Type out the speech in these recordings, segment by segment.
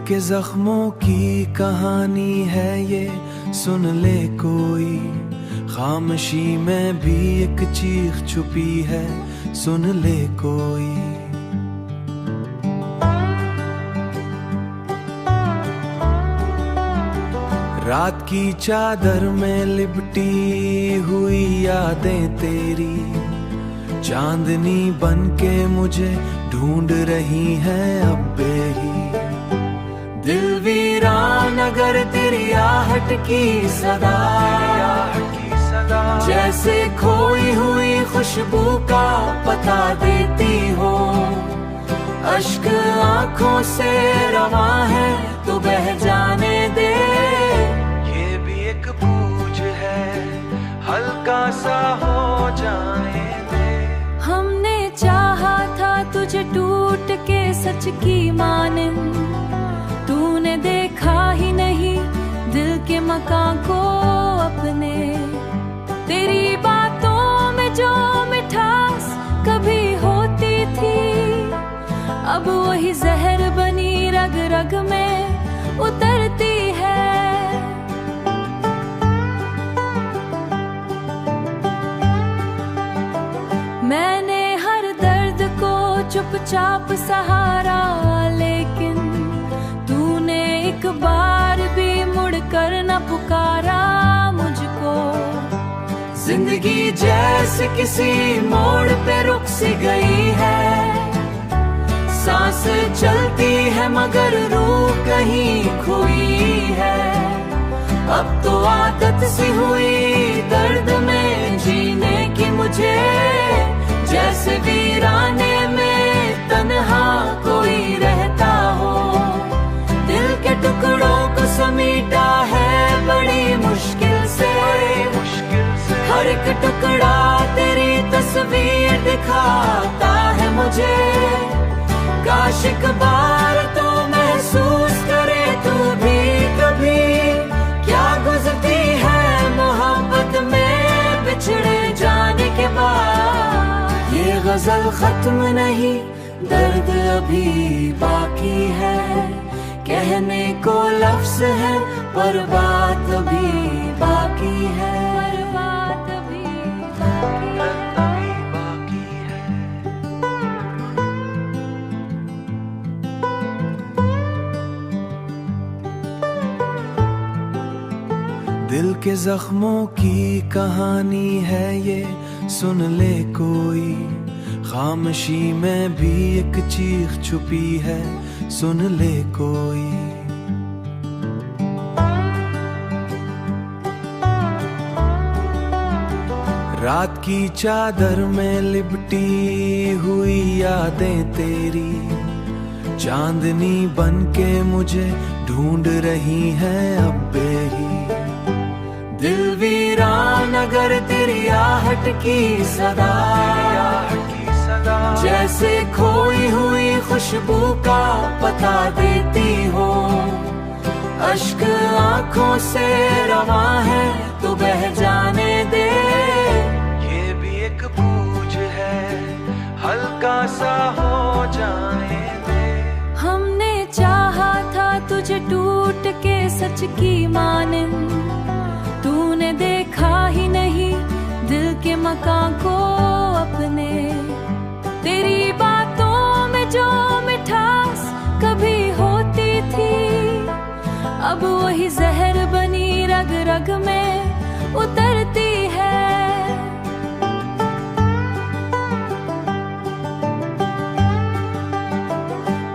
के जख्मों की कहानी है ये, सुन ले कोई। खामोशी में भी एक चीख छुपी है, सुन ले कोई। रात की चादर में लिपटी हुई यादें तेरी, चांदनी बनके मुझे ढूंढ रही हैं अब बेही। दिल वीरान अगर तेरी आहट की सदा, जैसे खोई हुई खुशबू का पता देती हो। अश्क आंखों से रवा है तो बह जाने दे, ये भी एक पूछ है, हल्का सा हो जाने दे। हमने चाहा था तुझे टूट के सच की मानिंद, तूने देखा ही नहीं दिल के मकान को अपने। तेरी बातों में जो मिठास कभी होती थी, अब वही जहर बनी रग रग में उतरती है। मैंने हर दर्द को चुपचाप सहारा, लेकिन तूने एक बार भी मुड़कर न पुकारा मुझको। जिंदगी जैसे किसी मोड़ पे रुक सी गई है, सांस चलती है मगर रूह कहीं खोई है। अब तो आदत सी हुई दर्द में जीने की मुझे, जैसे वीराने में तन्हा कोई रहता हो। दिल के टुकड़ों को समेटा है बड़ी मुश्किल से, हर एक टुकड़ा तेरी तस्वीर दिखाता है मुझे। काश एक बार तो महसूस करे तू भी कभी, क्या गुजरती है मोहब्बत में बिछड़े जाने के बाद। ये गजल खत्म नहीं, दर्द अभी बाकी है, कहने को लफ्ज है पर बात अभी बाकी है। दिल के जख्मों की कहानी है ये, सुन ले कोई। खामोशी में भी एक चीख छुपी है, सुन ले कोई। रात की चादर में लिपटी हुई यादें तेरी, चांदनी बनके मुझे ढूंढ रही हैं अब बेही। दिल वीरान अगर तेरी आहट की सदा, जैसे खोई हुई खुशबू का पता देती हो। अश्क आंखों से रवा है तो बह जाने दे, ये भी एक पूछ है, हल्का सा हो जाने दे। हमने चाहा था तुझे टूट के सच की मानिंद, तूने देखा ही नहीं दिल के मकान को अपने। तेरी बातों में जो मिठास कभी होती थी, अब वही जहर बनी रग रग में उतरती है।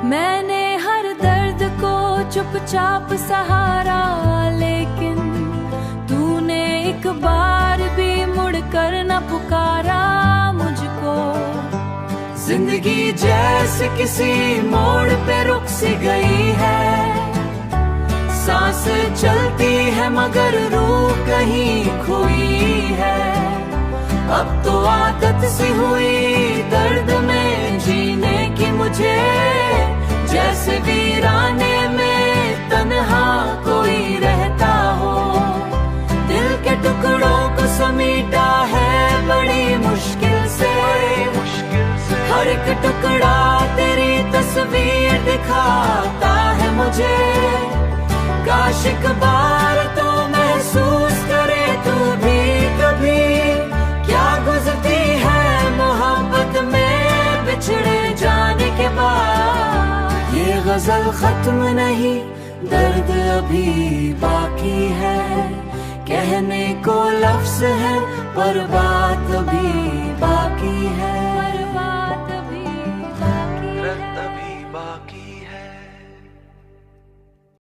मैंने हर दर्द को चुपचाप सहारा, लेकिन तूने एक बार भी मुड़कर न पुकारा मुझको। जिंदगी जैसे किसी मोड़ पे रुक सी गई है, सांस चलती है मगर रूह कहीं खोई है। अब तो आदत सी हुई दर्द में जीने की मुझे, जैसे वीराने में तन्हा कोई रहता हो। दिल के टुकड़ों को समेटा है बड़ी मुश्किल से, हर एक टुकड़ा तेरी तस्वीर दिखाता है मुझे। काश एक बार तो महसूस करे तू भी कभी, क्या गुजरती है मोहब्बत में बिछड़े जाने के बाद। ये गजल खत्म नहीं, दर्द अभी बाकी है, कहने को लफ्ज है पर बात अभी बाकी है।